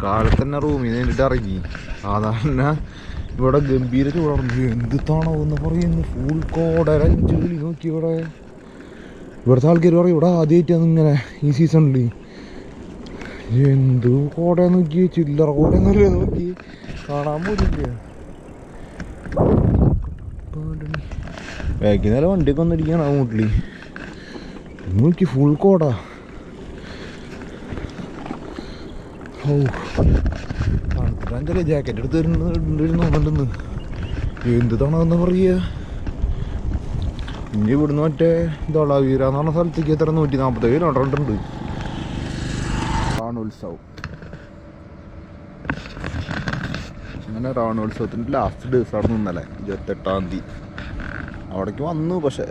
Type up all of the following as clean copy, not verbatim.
കാലത്ത് തന്നെ റൂമിൽ നിന്ന് വേണ്ടിയിട്ട് ഇറങ്ങി. സാധാരണ ഇവിടെ ഗംഭീര ചൂടാണ്. എന്ത് തണവെന്ന് പറയുന്നു. ഫുൾ കോട 5 കിളി നോക്കി. ഇവിടുത്തെ ആൾക്കാർ പറയും ഇവിടെ ആദ്യമായിട്ടാണ് ഇങ്ങനെ ഈ സീസണിൽ. എന്ത് കോട നോക്കി, ചില്ലറ കോടയൊന്നുമില്ല. നോക്കി കാണാൻ പോലില്ല. ബാക്കിൽ നിന്നല്ല വണ്ടിയൊക്കെ വന്നിരിക്കുകയാണ് വീട്ടിൽ. നോക്കി ഫുൾ കോട. ഓ തണുത്തിട്ടാൻ ജാക്കറ്റ് എടുത്ത് തരുന്നുണ്ടെന്ന്. എന്ത് തണവെന്ന് പറയുക. ഇനി ഇവിടുന്ന് മറ്റേ ധോളാവീര എന്ന് പറഞ്ഞ സ്ഥലത്തേക്ക് എത്ര 140 കിലോമീറ്റർ ഉണ്ട്. റാണോത്സവം. അങ്ങനെ റാണോത്സവത്തിൻ്റെ ലാസ്റ്റ് ദിവസമാണ് ഇന്നലെ 28-ാം തീയതി. അവിടേക്ക് വന്നു. പക്ഷേ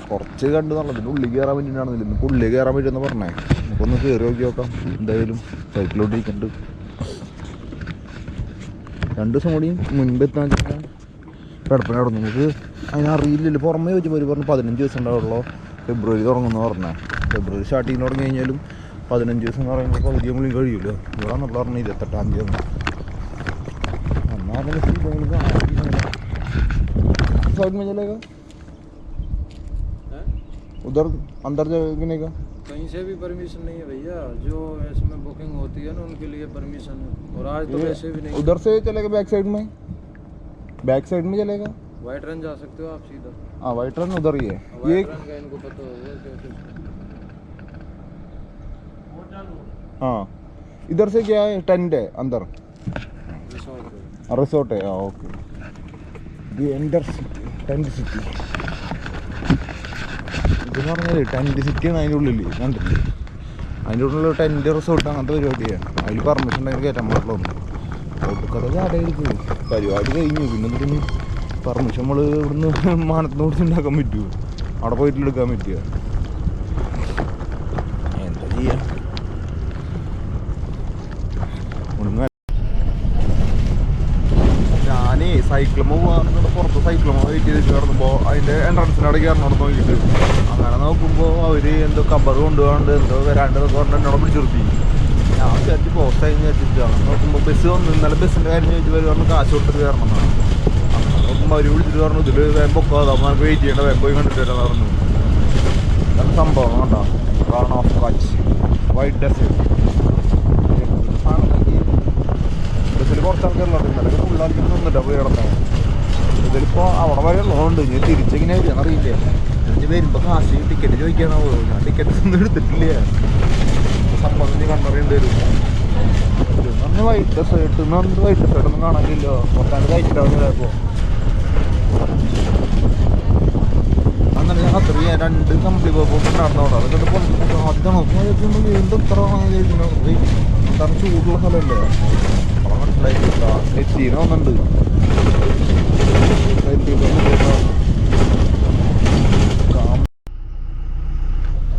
കുറച്ച് കണ്ടു നല്ലതിൻ്റെ ഉള്ളിൽ കയറാൻ വേണ്ടിയിട്ടാണെന്നില്ല. ഇന്ന് ഉള്ളിൽ കയറാൻ പറ്റുമെന്ന് പറഞ്ഞേ. നമുക്കൊന്ന് കയറി നോക്കി നോക്കാം. എന്തായാലും സൈക്കിളോട്ടിരിക്കുന്നുണ്ട്. 2 ദിവസം കൂടി മുൻപ് എത്താൻ വെച്ചാൽ കിടപ്പിനായിരുന്നു. നമുക്ക് അതിനറിയില്ലല്ലോ. പുറമേ ചോദിച്ചപ്പോൾ അവർ പറഞ്ഞു 15 ദിവസം ഉണ്ടാവുള്ളൂ. ഫെബ്രുവരി തുടങ്ങുമെന്ന് പറഞ്ഞേ. ഫെബ്രുവരി സ്റ്റാർട്ടിങ് തുടങ്ങി കഴിഞ്ഞാലും 15 ദിവസം എന്ന് പറയുമ്പോൾ പകുതിയും കൂടി കഴിയുമല്ലോ. ഇവിടെ എന്നുള്ള പറഞ്ഞു 28-ാം തീയതി साइड में चलेगा उधर अंदर जाने का कहीं से भी परमिशन नहीं है भैया. जो इसमें बुकिंग होती है ना उनके लिए परमिशन है. और आज तो वैसे भी नहीं. उधर से चलेगा बैक साइड में चलेगा. वाइट रन जा सकते हो आप सीधा. हाँ वाइट रन उधर ही है. ये इनको पता होगा कैसे. हाँ इधर से क्या है. टेंट है अंदर. റിസോർട്ട്. ആ ഓക്കെ. ടെൻറ്റ് സിറ്റി ഇതെന്ന് പറഞ്ഞാൽ ടെൻറ്റ് സിറ്റിയാണ് അതിൻ്റെ ഉള്ളിൽ. കണ്ടില്ലേ അതിൻ്റെ ഉള്ളിൽ ടെൻറ്റ് റിസോർട്ട് അങ്ങനത്തെ പരിപാടിയാണ്. അതിൽ പെർമിഷൻ ഉണ്ടെങ്കിൽ കയറ്റാൻ പാടുള്ളൂ. ഒട്ടുക്കഥ ചാടായിരിക്കും. പരിപാടി കഴിഞ്ഞു. പിന്നെ എന്തിന് പെർമിഷൻ നമ്മൾ ഇവിടുന്ന് മാനത്തിന് കൊടുത്ത് ഉണ്ടാക്കാൻ പറ്റുമോ. അവിടെ പോയിട്ട് എടുക്കാൻ പറ്റുക. എന്താ ചെയ്യാ. ഞാനേ സൈക്കിളുമ്പോൾ പോകാറുണ്ട്. പുറത്ത് സൈക്കിളുമ്പോൾ വെയിറ്റ് ചെയ്തിട്ട് കിടന്നുമ്പോൾ അതിൻ്റെ എൻട്രൻസിനോട് കയറണോട് നോക്കിയിട്ട് അങ്ങനെ നോക്കുമ്പോൾ അവർ എന്തോ കബർ കൊണ്ടുപോകാണ്ട് എന്തോ വരാണ്ടെന്നൊക്കെ പറഞ്ഞ് എന്നോട് പിടിച്ചു നിർത്തി. ഞാൻ വിചാരിച്ച് പോസ്റ്റായി വിചാരിച്ചിട്ടാണ്. നോക്കുമ്പോൾ ബസ് വന്നു. ഇന്നലെ ബസ്സിൻ്റെ കാര്യം ചോദിച്ചു വരും പറഞ്ഞ് കാശ് കൊടുത്തിട്ട് കയറണം എന്നാണ്. അങ്ങനെ നോക്കുമ്പോൾ അവർ വിളിച്ചിട്ട് പറഞ്ഞു ഇതിൽ വേഗം പൊക്കാതെ നമുക്ക് വെയിറ്റ് ചെയ്യേണ്ട, വേഗം പോയി കണ്ടിട്ട് വരാമെന്ന് പറഞ്ഞു. അതാണ് സംഭവം. കേട്ടോ Rann of Kutch white desert. ബസ്സിൽ കുറച്ച് ആൾക്കാരുള്ളത് ഇന്നലെ ഫുള്ളാൾക്കാർ നിന്നിട്ടാണ് പോയി കിടന്നത്. ഇതിലിപ്പോൾ അവിടെ വരെ ഉള്ളതുകൊണ്ട് ഞാൻ തിരിച്ചെങ്ങനെ വരികയെന്നറിയില്ല. ഞാൻ വരുമ്പോൾ കാശ് ടിക്കറ്റ് ചോദിക്കാനോ. ഞാൻ ടിക്കറ്റ് ഒന്നും എടുത്തിട്ടില്ല. സംബന്ധിച്ച് കണ്ടറിയേണ്ടി വരും. അന്ന് വൈറ്റ് ഡെസേർട്ട് ഒന്നും കാണാനില്ലോ. കുറച്ചാണ്ട് കഴിച്ചിട്ടാവും ചിലപ്പോൾ. അങ്ങനെ ഞാൻ അത്രയും 2 കമ്പനി പോകുമ്പോൾ നടന്നോളാം. അതൊക്കെ പൊളിച്ചിട്ട് ആദ്യം നോക്കുമ്പോൾ വീണ്ടും ഇത്ര എന്താണ് ചൂടുള്ള സ്ഥലമല്ലേ. അവിടെ മനസ്സിലായിട്ടില്ല. എത്തിന്ന് വന്നിട്ടുണ്ട്.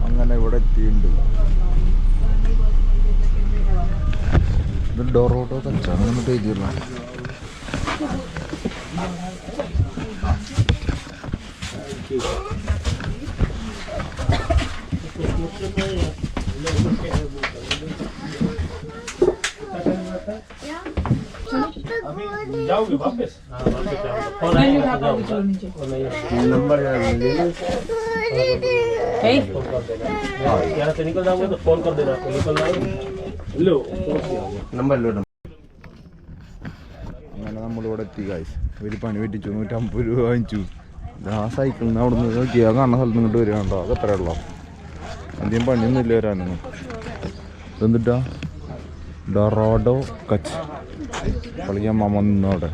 അങ്ങനെ ഇവിടെ എത്തിയിട്ടുണ്ട്. ഇത് ഡോറോട്ടോ കച്ചാണ് എന്നിട്ട് എഴുതിയുള്ള. जाओगे वापस? नंबर यहाँ से निकल जाओगे तो फोन कर देना. निकल लो नंबर लो. അങ്ങനെ നമ്മളിവിടെ എത്തി ഗൈസ്. ഒരു പണി പറ്റിച്ചു. 150 രൂപ വാങ്ങിച്ചു. ആ സൈക്കിളിൽ നിന്ന് അവിടെ നിന്ന് നോക്കിയാൽ കാണുന്ന സ്ഥലത്ത് ഇങ്ങോട്ട് വരിക. കണ്ടോ അത് എത്ര ഉള്ളോ. അധികം പണിയൊന്നും ഇല്ല വരാനൊന്നും. ഇതെന്നിട്ടാ ഡൊറോഡോ കച്ച് കളിക്കാൻ മാമ നിന്നവിടെ.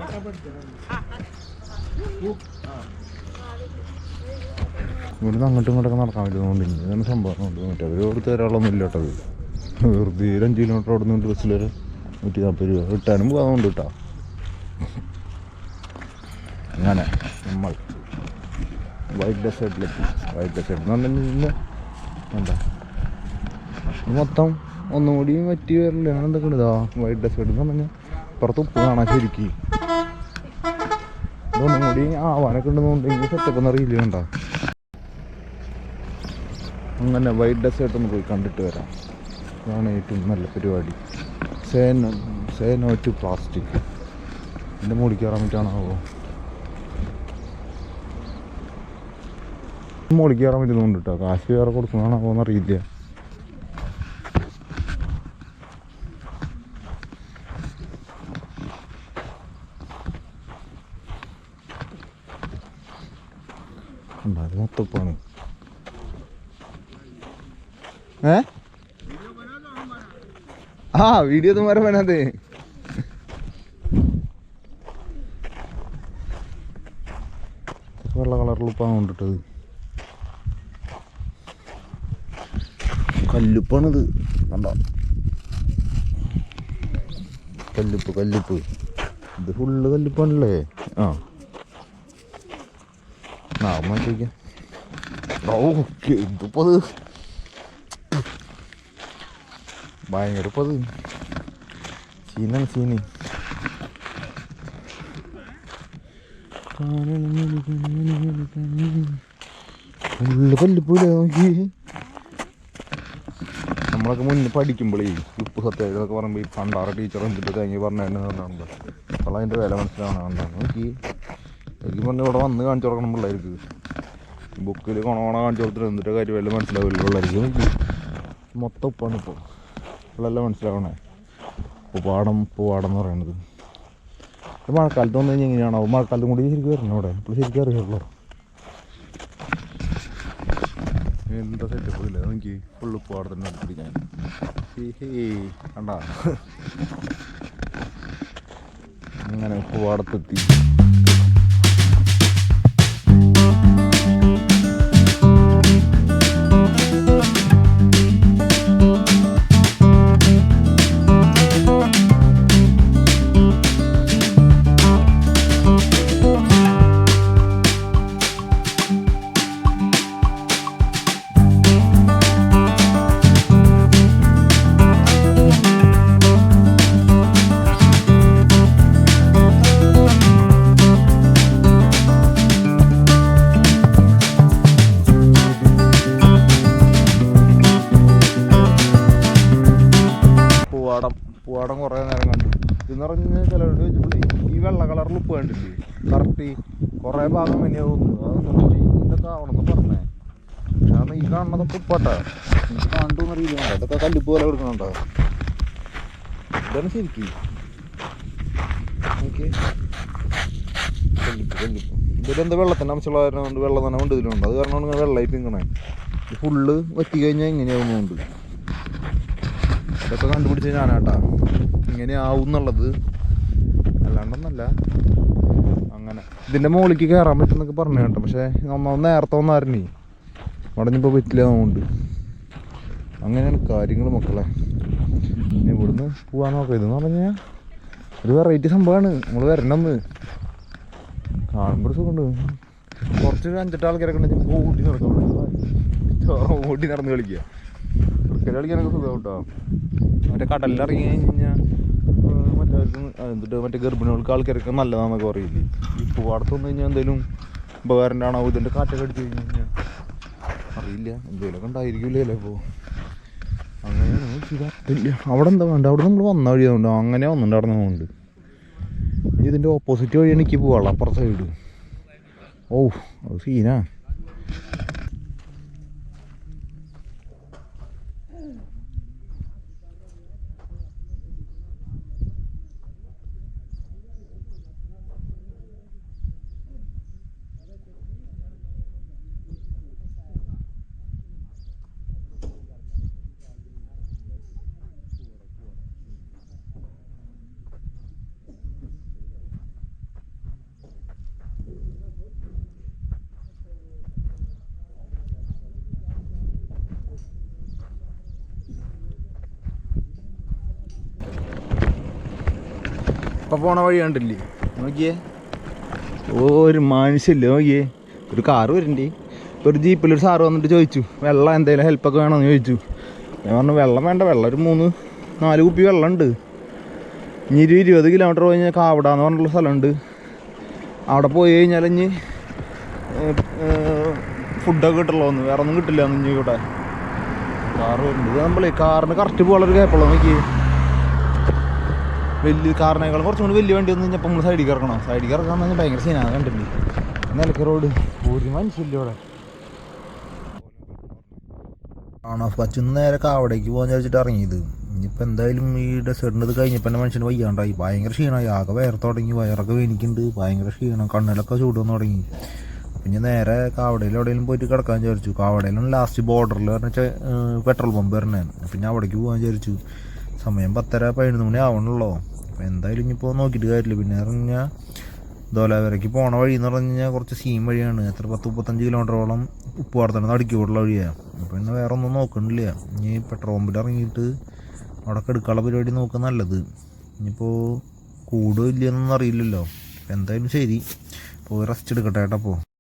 ഇവിടുന്ന് അങ്ങോട്ടും ഇങ്ങോട്ടൊക്കെ നടക്കാൻ പറ്റുന്നതുകൊണ്ട് ഇങ്ങനെ സംഭവം മറ്റേ അവർ കൊടുത്ത് തരാളൊന്നും ഇല്ല കേട്ടത്. വെറുതെ 5 കിലോമീറ്റർ അവിടെ നിന്ന് ബസ്സിൽ വരെ 140 രൂപ കിട്ടാനും പോകാറുണ്ട് കേട്ടോ. അങ്ങനെ നമ്മൾ വൈറ്റ് ഡെസേർട്ടിലെത്തി. വൈറ്റ് ഡെസേർട്ട് എന്ന് പറഞ്ഞാൽ എന്താ മൊത്തം ഒന്നും കൂടി പറ്റി വരില്ല. അങ്ങനെ എന്തൊക്കെ ഇതാ വൈറ്റ് ഡെസേർട്ട് എന്ന് പറഞ്ഞാൽ പുറത്ത് ഉപ്പ് കാണാൻ ശരിക്കും. ഇതൊന്നും കൂടി ആവാനൊക്കെ ഉണ്ടെന്നുണ്ടെങ്കിൽ സെറ്റപ്പ് ഒന്നും അറിയില്ല. കണ്ടോ അങ്ങനെ വൈറ്റ് ഡെസേർട്ട് ഒന്ന് പോയി കണ്ടിട്ട് വരാം. അതാണ് ഏറ്റവും നല്ല പരിപാടി. Say no to plastic. എൻ്റെ മുടി കയറാൻ പറ്റാണാവോ? മുടി കയറാൻ പറ്റുന്നുണ്ട് കേട്ടോ. കാശ് വേറെ കൊടുക്കുന്നതാണാവോ എന്നറിയില്ല. അത് മൊത്തപ്പാണ്. വീഡിയോ തുമാരെ ബനാതെ. വെള്ള കളറിൽ ഉപ്പാണ് കൊണ്ടിട്ടത്. കല്ലുപ്പാണിത് കണ്ടോ? കല്ലുപ്പ് ഇത് ഫുള്ള് കല്ലുപ്പാണല്ലേ? മാറ്റിക്കാം. ഓക്കെ, ഇതിപ്പോ അത് ഭയങ്കര ഇപ്പൊ അത് സീനാണ് സീന്. ഫുള്ള് കല്ലുപ്പോലെ നോക്കി. നമ്മളൊക്കെ മുന്നേ പഠിക്കുമ്പോഴേ ഉപ്പ് സത്യാഗ്രഹമൊക്കെ പറയുമ്പോൾ ഈ പണ്ടാറ ടീച്ചർ എന്തിട്ട് തേങ്ങി പറഞ്ഞിട്ടുണ്ടോ അപ്പോൾ അതിൻ്റെ വില മനസ്സിലാവണം. കണ്ടാണ് നോക്കി എനിക്ക് പറഞ്ഞാൽ ഇവിടെ വന്ന് കാണിച്ചു കൊടുക്കണം പിള്ളേർക്ക്. ബുക്കിൽ കൊണ കാണിച്ചു കൊടുത്തിട്ട് എന്നിട്ട് കാര്യം വല്ല മനസ്സിലാവില്ല പിള്ളേർക്ക്. നോക്കി മൊത്തം ഉപ്പാണ് ഇപ്പോൾ പിള്ളേരെല്ലാം മനസ്സിലാവണേ. ഉപ്പാടം എന്ന് പറയണത് മഴക്കാലത്ത് വന്നു കഴിഞ്ഞാൽ എങ്ങനെയാണോ? മഴക്കാലത്തും കൂടി ശരിക്കും വരണം അവിടെ. ഇപ്പോൾ ശരിക്കും അറിയുള്ളൂ എന്താ സെറ്റപ്പ് ഇല്ല. എനിക്ക് ഫുള്ള് ഉപ്പാടത്തന്നെ അടുപ്പിടിക്കാൻ കണ്ടാ. അങ്ങനെ ഉപ്പുപാടത്തെത്തി. പൂവാടം കുറേ നേരം കണ്ടു. ഇതെന്ന് പറഞ്ഞാൽ ചിലരോട് ചോദിച്ചപ്പോഴേ ഈ വെള്ള കളറിൽ ഉപ്പ് കണ്ടില്ലേ കറക്റ്റ് കുറേ ഭാഗം തന്നെയാണ് തോന്നുന്നു. അതൊന്നും കൂടി ഇതൊക്കെ ആവണമെന്ന് പറഞ്ഞേ. പക്ഷെ ഈ കാണുന്നതൊക്കെ ഉപ്പാട്ടാ. എനിക്ക് കണ്ടുവെന്ന് അറിയില്ല. ഇതൊക്കെ കല്ലുപ്പ് പോലെ കൊടുക്കണുണ്ടോ? ഇതാണ് ശരിക്കും ഓക്കെ കല്ലുപ്പ്. ഇതിലെന്താ വെള്ളത്തിൻ്റെ അംശമുള്ള കാരണം കൊണ്ട് വെള്ളം തന്നെ കൊണ്ട് ഇതിലുണ്ട്. അത് കാരണമാണ് ഇങ്ങനെ വെള്ളമായിട്ട് നിൽക്കണേ. ഫുള്ള് വറ്റി കഴിഞ്ഞാൽ ഇങ്ങനെയാവുന്നുണ്ട്. ഇതൊക്കെ കണ്ടുപിടിച്ച ഞാനാട്ടാ ഇങ്ങനെ ആവും എന്നുള്ളത്, അല്ലാണ്ടൊന്നല്ല. അങ്ങനെ ഇതിൻ്റെ മുകളിലേക്ക് കയറാൻ പറ്റുമെന്നൊക്കെ പറഞ്ഞു കേട്ടോ. പക്ഷേ നേരത്തെ വന്നായിരുന്നേ ഉടഞ്ഞിപ്പോൾ പറ്റില്ല അതുകൊണ്ട്. അങ്ങനെയാണ് കാര്യങ്ങൾ മക്കളെ. ഇനി ഇവിടുന്ന് പോകാൻ നോക്കാം. ഇതെന്ന് പറഞ്ഞാൽ ഒരു വെറൈറ്റി സംഭവമാണ്. നമ്മൾ വരണമെന്ന് കാണുമ്പോൾ ഒരു സുഖമുണ്ട്. കുറച്ച് 5-8 ആൾക്കാരൊക്കെ ഉണ്ടെങ്കിൽ ഓടി നടക്കാം. ഓടി നടന്ന് കളിക്കുക. ക്രിക്കറ്റ് കളിക്കാനൊക്കെ സുഖം കേട്ടോ. മറ്റേ കടലിലിറങ്ങി കഴിഞ്ഞാൽ മറ്റേ ഗർഭിണികൾക്ക് ആൾക്കാരൊക്കെ നല്ലതാണെന്നൊക്കെ പറയില്ലേ. ഈ പൂവാടത്ത് വന്നു കഴിഞ്ഞാൽ എന്തെങ്കിലും ഉപകാരം ഉണ്ടാണോ? ഇതിൻ്റെ കാറ്റൊക്കെ അടിച്ചു കഴിഞ്ഞ് കഴിഞ്ഞാൽ അറിയില്ല, എന്തെങ്കിലുമൊക്കെ ഉണ്ടായിരിക്കില്ലേ ചിലപ്പോൾ. അങ്ങനെയാണ് ഇല്ല. അവിടെ എന്താ വേണ്ട, അവിടെ നമ്മൾ വന്ന വഴിയാതുകൊണ്ട് അങ്ങനെ വന്നിട്ടുണ്ട്. അവിടെ നിന്നുകൊണ്ട് ഇതിൻ്റെ ഓപ്പോസിറ്റ് വഴിയാണ് എനിക്ക് പോകാനുള്ള അപ്പുറത്തെ സൈഡ്. ഓ അത് സീനാ. ഇപ്പം പോണ വഴി കണ്ടില്ലേ? നോക്കിയേ ഒരു മനുഷ്യല്ലേ. നോക്കിയേ ഒരു കാറ് വരുന്നുണ്ട്. ഒരു ജീപ്പിലൊരു സാറ് വന്നിട്ട് ചോദിച്ചു വെള്ളം എന്തെങ്കിലും ഹെൽപ്പൊക്കെ വേണമെന്ന് ചോദിച്ചു. ഞാൻ പറഞ്ഞു വെള്ളം വേണ്ട, വെള്ളം ഒരു 3-4 കുപ്പി വെള്ളമുണ്ട്. ഇനി 20 കിലോമീറ്റർ പോയി കഴിഞ്ഞാൽ കാവടാന്ന് പറഞ്ഞിട്ടുള്ള സ്ഥലമുണ്ട്. അവിടെ പോയി കഴിഞ്ഞാൽ ഇനി ഫുഡൊക്കെ കിട്ടുള്ളൂ. വേറെ ഒന്നും കിട്ടില്ല ഇനി ഇവിടെ. കാറ് വരുന്നുണ്ട്. നമ്മളേ കാറിന് കറക്റ്റ് പോകാനുള്ളൊരു കേപ്പുള്ളൂ. നോക്കിയേ വലിയ കാറിനേക്കാളും കുറച്ചും കൂടി വലിയ വണ്ടി വന്നു കഴിഞ്ഞപ്പോൾ നമ്മൾ സൈഡിൽ ഇറക്കണം. സൈഡിൽ ഇറക്കാന്ന് പറഞ്ഞാൽ ഭയങ്കര സീനാണ്. കണ്ടില്ലേ നിലയ്ക്ക് റോഡ്, ഒരു മനുഷ്യല്ലേ ഇവിടെ. ആണോ പച്ചുന്ന് നേരെ കാവടേക്ക് പോകാൻ വിചാരിച്ചിട്ട് ഇറങ്ങിയത്. ഇനിയിപ്പോൾ എന്തായാലും ഈ ഡെസേർട്ടിൻ്റെ ഇത് കഴിഞ്ഞപ്പോൾ തന്നെ മനുഷ്യന് വയ്യാണ്ടായി, ഭയങ്കര ക്ഷീണമായി. ആകെ വയറ് തുടങ്ങി, വയറൊക്കെ വേനിക്കുന്നുണ്ട്, ഭയങ്കര ക്ഷീണം, കണ്ണിലൊക്കെ ചൂട് വന്ന് തുടങ്ങി. അപ്പം ഞാൻ നേരെ കാവടയിൽ എവിടെയെങ്കിലും പോയിട്ട് കിടക്കാൻ വിചാരിച്ചു. കാവടയിലാണ് ലാസ്റ്റ് ബോർഡറിൽ പറഞ്ഞാൽ പെട്രോൾ പമ്പ് വരണേന്. അപ്പം ഞാൻ അവിടേക്ക് പോകാൻ വിചാരിച്ചു. സമയം 10:30-11 മണി ആവണല്ലോ. അപ്പോൾ എന്തായാലും ഇനിയിപ്പോൾ നോക്കിയിട്ട് കാര്യമില്ല. പിന്നെ പറഞ്ഞാൽ ധോലാവരയ്ക്ക് പോണ വഴി എന്ന് പറഞ്ഞു കഴിഞ്ഞാൽ കുറച്ച് സീം വഴിയാണ്. എത്ര 10-35 കിലോമീറ്ററോളം ഉപ്പുപാടത്താണ് നടുക്കിയോടുള്ള വഴിയാണ്. അപ്പോൾ പിന്നെ വേറെ ഒന്നും നോക്കണില്ല. ഇനി പെട്രോൾ പമ്പിൽ ഇറങ്ങിയിട്ട് അവിടെ എടുക്കാനുള്ള പരിപാടി നോക്കുക നല്ലത്. ഇനിയിപ്പോൾ കൂടുമോ ഇല്ലയെന്നൊന്നും അറിയില്ലല്ലോ. അപ്പോൾ എന്തായാലും ശരി, പോയി റെസ്റ്റ് എടുക്കട്ടെ കേട്ടോ. അപ്പോൾ